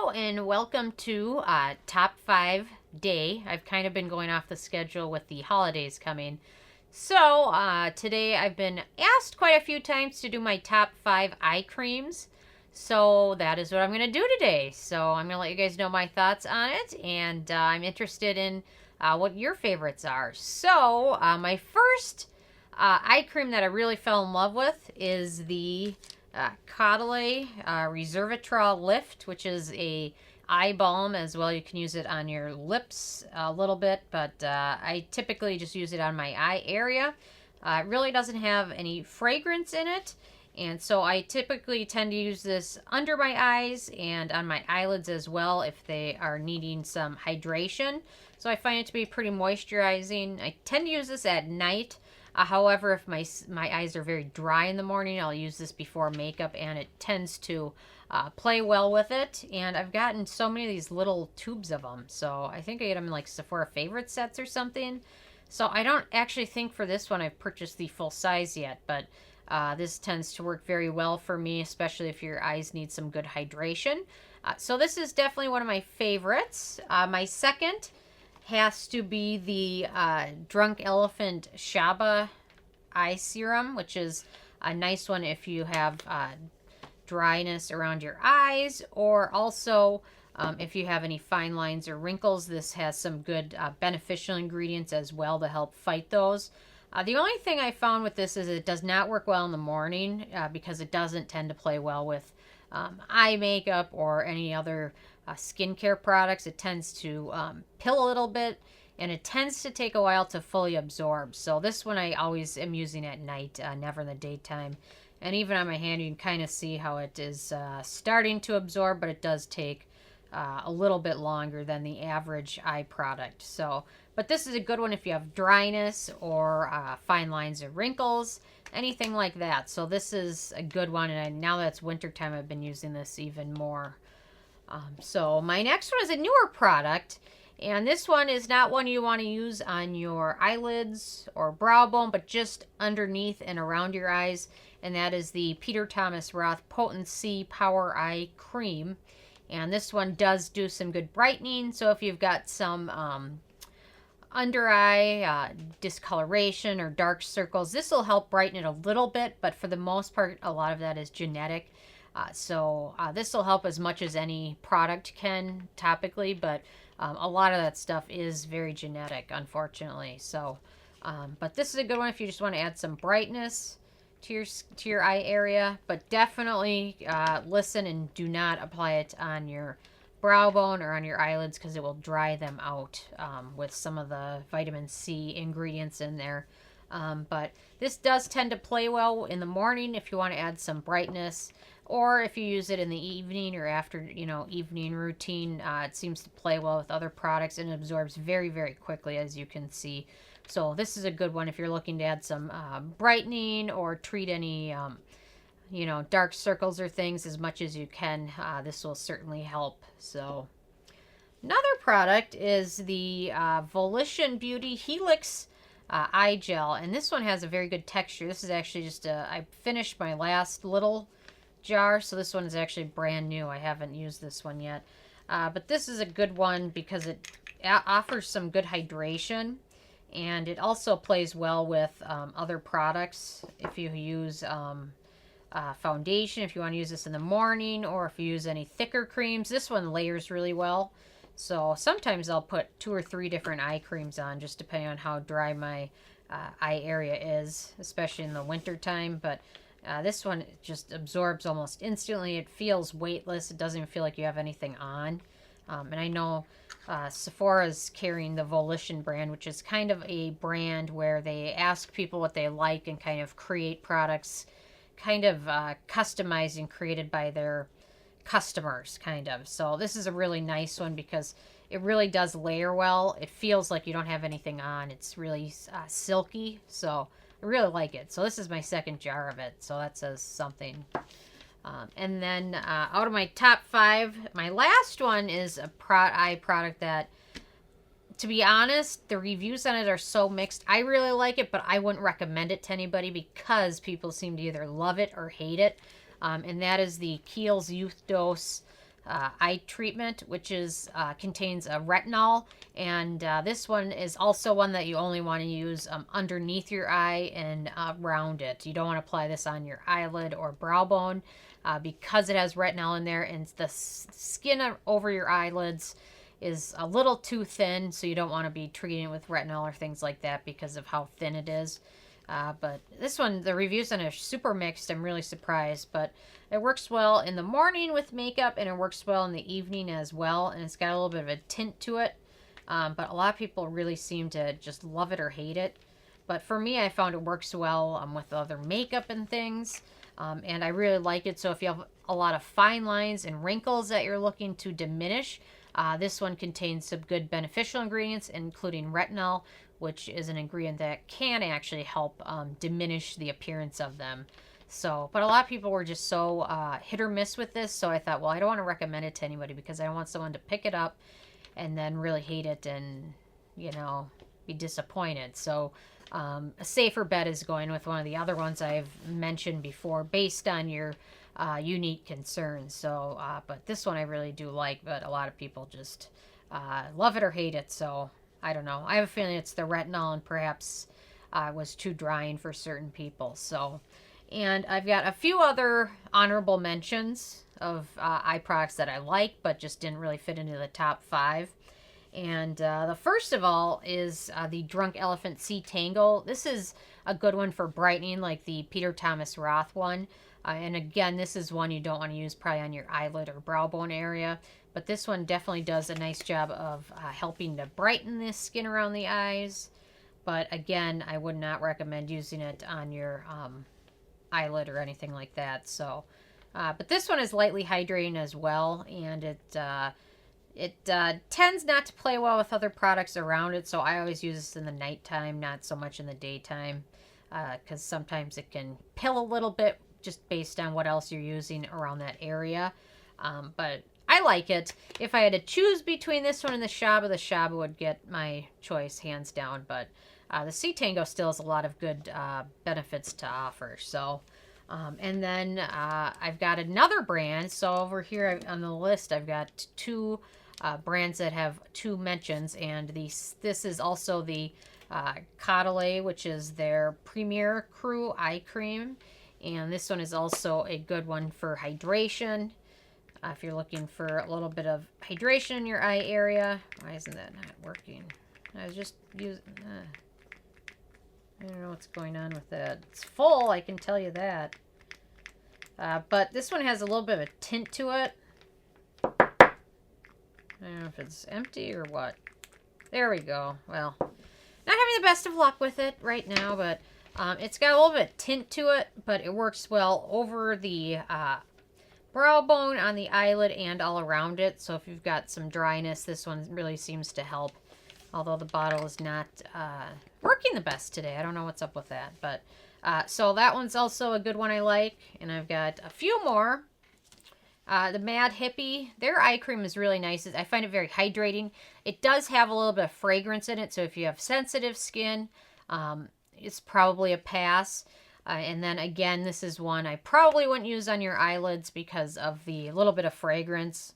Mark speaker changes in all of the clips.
Speaker 1: Hello and welcome to Top 5 Day. I've kind of been going off the schedule with the holidays coming. So today I've been asked quite a few times to do my top 5 eye creams. So that is what I'm going to do today. So I'm going to let you guys know my thoughts on it, and I'm interested in what your favorites are. So my first eye cream that I really fell in love with is the Caudalie Resveratrol Lift, which is a eye balm as well. You can use it on your lips a little bit, but I typically just use it on my eye area. It really doesn't have any fragrance in it, and so I typically tend to use this under my eyes and on my eyelids as well if they are needing some hydration. So I find it to be pretty moisturizing. I tend to use this at night. However, if my eyes are very dry in the morning, I'll use this before makeup, and it tends to play well with it. And I've gotten so many of these little tubes of them. So I think I get them in like Sephora favorite sets or something. So I don't actually think for this one I've purchased the full size yet, but this tends to work very well for me, especially if your eyes need some good hydration. So this is definitely one of my favorites. My second has to be the Drunk Elephant Shaba Eye Serum, which is a nice one if you have dryness around your eyes, or also if you have any fine lines or wrinkles. This has some good beneficial ingredients as well to help fight those. The only thing I found with this is it does not work well in the morning because it doesn't tend to play well with eye makeup or any other skincare products. It tends to pill a little bit, and it tends to take a while to fully absorb. So this one I always am using at night, never in the daytime. And even on my hand, you can kind of see how it is starting to absorb, but it does take a little bit longer than the average eye product. So, but this is a good one if you have dryness or fine lines or wrinkles, anything like that. So this is a good one, and now that it's wintertime, I've been using this even more. So my next one is a newer product, and this one is not one you want to use on your eyelids or brow bone, but just underneath and around your eyes, and that is the Peter Thomas Roth Potent C Power Eye Cream. And this one does do some good brightening, so if you've got some under eye discoloration or dark circles, this will help brighten it a little bit, but for the most part, a lot of that is genetic. So this will help as much as any product can topically, but a lot of that stuff is very genetic, unfortunately. So, but this is a good one if you just want to add some brightness to your eye area. But definitely listen and do not apply it on your brow bone or on your eyelids because it will dry them out with some of the vitamin C ingredients in there. But this does tend to play well in the morning if you want to add some brightness, or if you use it in the evening or after, evening routine. It seems to play well with other products and absorbs very, very quickly, as you can see. So this is a good one if you're looking to add some brightening or treat any, dark circles or things as much as you can. This will certainly help. So another product is the Volition Beauty Helix eye gel, and this one has a very good texture. This is actually just I finished my last little jar, so this one is actually brand new. I haven't used this one yet, but this is a good one because it offers some good hydration, and it also plays well with other products. If you use foundation, if you want to use this in the morning, or if you use any thicker creams, this one layers really well. So sometimes I'll put 2 or 3 different eye creams on, just depending on how dry my eye area is, especially in the winter time. But this one just absorbs almost instantly. It feels weightless. It doesn't even feel like you have anything on. And I know Sephora's carrying the Volition brand, which is kind of a brand where they ask people what they like and kind of create products kind of customized and created by their customers, kind of. So this is a really nice one because it really does layer well. It feels like you don't have anything on. It's really silky, so I really like it. So this is my second jar of it, so that says something. And then out of my top 5, my last one is a eye product that, to be honest, the reviews on it are so mixed. I really like it, but I wouldn't recommend it to anybody because people seem to either love it or hate it. And that is the Kiehl's Youth Dose eye treatment, which is contains a retinol, and this one is also one that you only want to use underneath your eye and around it. You don't want to apply this on your eyelid or brow bone because it has retinol in there, and the skin over your eyelids is a little too thin, so you don't want to be treating it with retinol or things like that because of how thin it is. But this one, the reviews on it are super mixed. I'm really surprised, but it works well in the morning with makeup, and it works well in the evening as well, and it's got a little bit of a tint to it. But a lot of people really seem to just love it or hate it. But for me, I found it works well with other makeup and things, and I really like it. So if you have a lot of fine lines and wrinkles that you're looking to diminish, this one contains some good beneficial ingredients, including retinol, which is an ingredient that can actually help diminish the appearance of them. So, but a lot of people were just so hit or miss with this, so I thought, well, I don't want to recommend it to anybody because I don't want someone to pick it up and then really hate it and, you know, be disappointed. So a safer bet is going with one of the other ones I've mentioned before based on your unique concerns. So, but this one I really do like, but a lot of people just love it or hate it, so I don't know. I have a feeling it's the retinol, and perhaps was too drying for certain people. So, and I've got a few other honorable mentions of eye products that I like, but just didn't really fit into the top 5. And the first of all is the Drunk Elephant Sea Tangle. This is a good one for brightening, like the Peter Thomas Roth one. And again, this is one you don't want to use probably on your eyelid or brow bone area. But this one definitely does a nice job of helping to brighten the skin around the eyes. But again, I would not recommend using it on your eyelid or anything like that. So, but this one is lightly hydrating as well, and it tends not to play well with other products around it. So I always use this in the nighttime, not so much in the daytime, because sometimes it can pill a little bit just based on what else you're using around that area. But I like it. If I had to choose between this one and the Shaba would get my choice hands down. But the Sea Tango still has a lot of good benefits to offer. So, and then I've got another brand. So over here on the list, I've got 2 brands that have 2 mentions. And this is also the Caudalie, which is their Premier Crew Eye Cream. And this one is also a good one for hydration. If you're looking for a little bit of hydration in your eye area. Why isn't that not working? I was just using... I don't know what's going on with that. It's full, I can tell you that. But this one has a little bit of a tint to it. I don't know if it's empty or what. There we go. Well, not having the best of luck with it right now, but it's got a little bit of tint to it, but it works well over the brow bone, on the eyelid, and all around it. So if you've got some dryness, this one really seems to help. Although the bottle is not working the best today. I don't know what's up with that. But so that one's also a good one I like. And I've got a few more. The Mad Hippie, their eye cream is really nice. I find it very hydrating. It does have a little bit of fragrance in it. So if you have sensitive skin, it's probably a pass. And then again, this is one I probably wouldn't use on your eyelids because of the little bit of fragrance.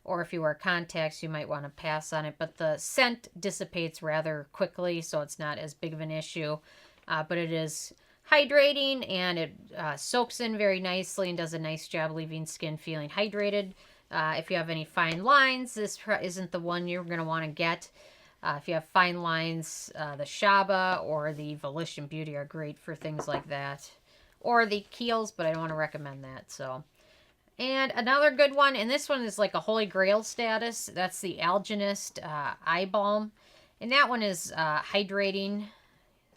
Speaker 1: Or if you wear contacts, you might want to pass on it. But the scent dissipates rather quickly, so it's not as big of an issue. But it is hydrating, and it soaks in very nicely and does a nice job leaving skin feeling hydrated. If you have any fine lines, this isn't the one you're going to want to get. If you have fine lines, the Shaba or the Volition Beauty are great for things like that. Or the Kiehl's, but I don't want to recommend that, so... And another good one, and this one is like a holy grail status. That's the Algenist Eye Balm. And that one is hydrating.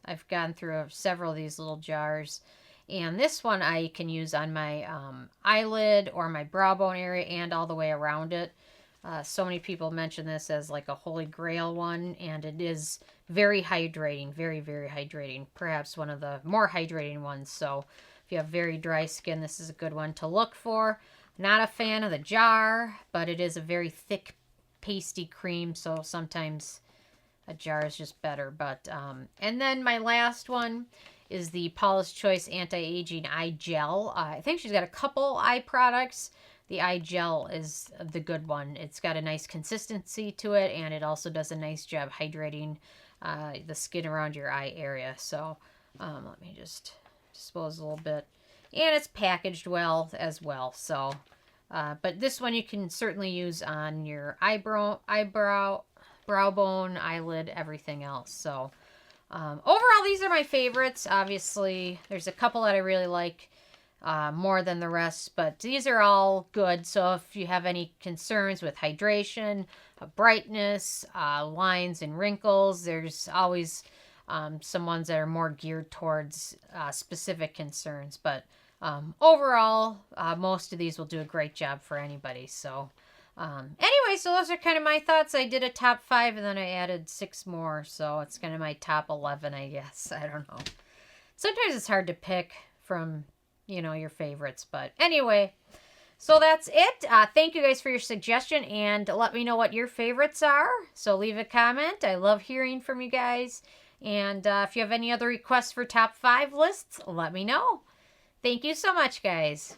Speaker 1: I've gone through several of these little jars. And this one I can use on my eyelid or my brow bone area and all the way around it. So many people mention this as like a holy grail one. And it is very hydrating. Very, very hydrating. Perhaps one of the more hydrating ones. So... if you have very dry skin, this is a good one to look for. Not a fan of the jar, but it is a very thick, pasty cream, so sometimes a jar is just better. But and then my last one is the Paula's Choice Anti-Aging Eye Gel. I think she's got a couple eye products. the eye gel is the good one. It's got a nice consistency to it, and it also does a nice job hydrating the skin around your eye area. So let me just dispose a little bit. And it's packaged well as well. So, but this one you can certainly use on your brow bone, eyelid, everything else. So overall, these are my favorites. Obviously, there's a couple that I really like more than the rest, but these are all good. So if you have any concerns with hydration, brightness, lines and wrinkles, there's always some ones that are more geared towards specific concerns. But overall, most of these will do a great job for anybody. So anyway, so those are kind of my thoughts. I did a top 5 and then I added 6 more. So it's kind of my top 11, I guess. I don't know. Sometimes it's hard to pick from, you know, your favorites. But anyway, so that's it. Thank you guys for your suggestion and let me know what your favorites are. So leave a comment. I love hearing from you guys. And if you have any other requests for top 5 lists, let me know. Thank you so much, guys.